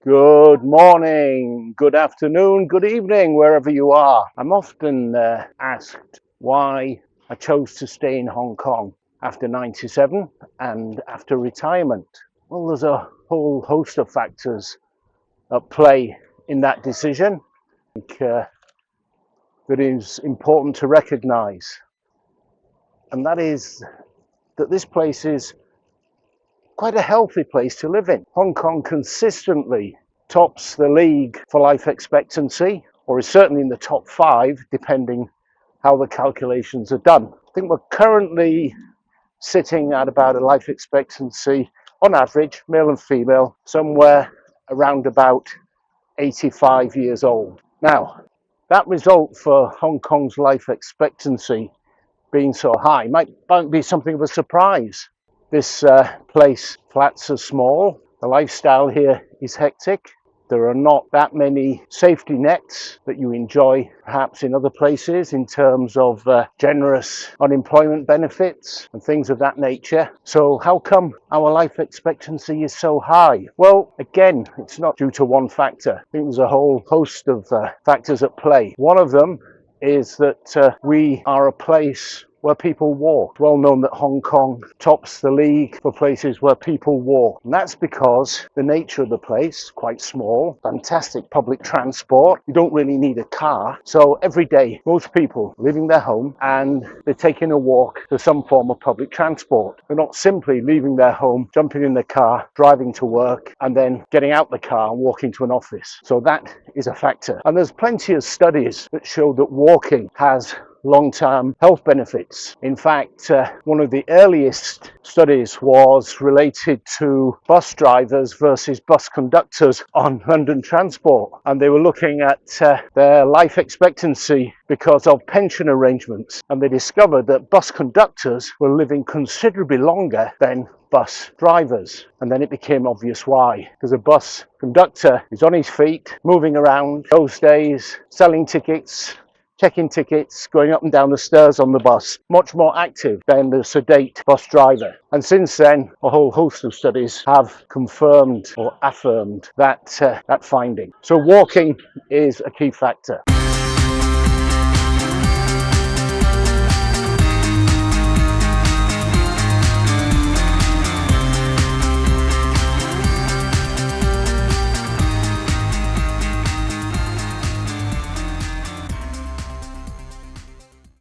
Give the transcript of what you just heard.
Good morning, good afternoon, good evening, wherever you are. I'm often asked why I chose to stay in Hong Kong after 97 and after retirement. Well, there's a whole host of factors at play in that decision. I think that is important to recognize, and that is that this place is quite a healthy place to live in. Hong Kong consistently tops the league for life expectancy, or is certainly in the top 5, depending how the calculations are done. I think we're currently sitting at about a life expectancy, on average, male and female, somewhere around about 85 years old. Now, that result for Hong Kong's life expectancy being so high might be something of a surprise. This place, flats are small, the lifestyle here is hectic. There are not that many safety nets that you enjoy perhaps in other places in terms of generous unemployment benefits and things of that nature. So how come our life expectancy is so high? Well, again, it's not due to one factor. I think there's a whole host of factors at play. One of them is that we are a place where people walk. Well known that Hong Kong tops the league for places where people walk. And that's because the nature of the place, quite small, fantastic public transport. You don't really need a car. So every day, most people are leaving their home and they're taking a walk to some form of public transport. They're not simply leaving their home, jumping in the car, driving to work, and then getting out the car and walking to an office. So that is a factor. And there's plenty of studies that show that walking has long-term health benefits. In fact, one of the earliest studies was related to bus drivers versus bus conductors on London transport, and they were looking at their life expectancy because of pension arrangements, and they discovered that bus conductors were living considerably longer than bus drivers. And then it became obvious why, because a bus conductor is on his feet, moving around those days, selling tickets, checking tickets, going up and down the stairs on the bus, much more active than the sedate bus driver. And since then, a whole host of studies have confirmed or affirmed that finding. So walking is a key factor.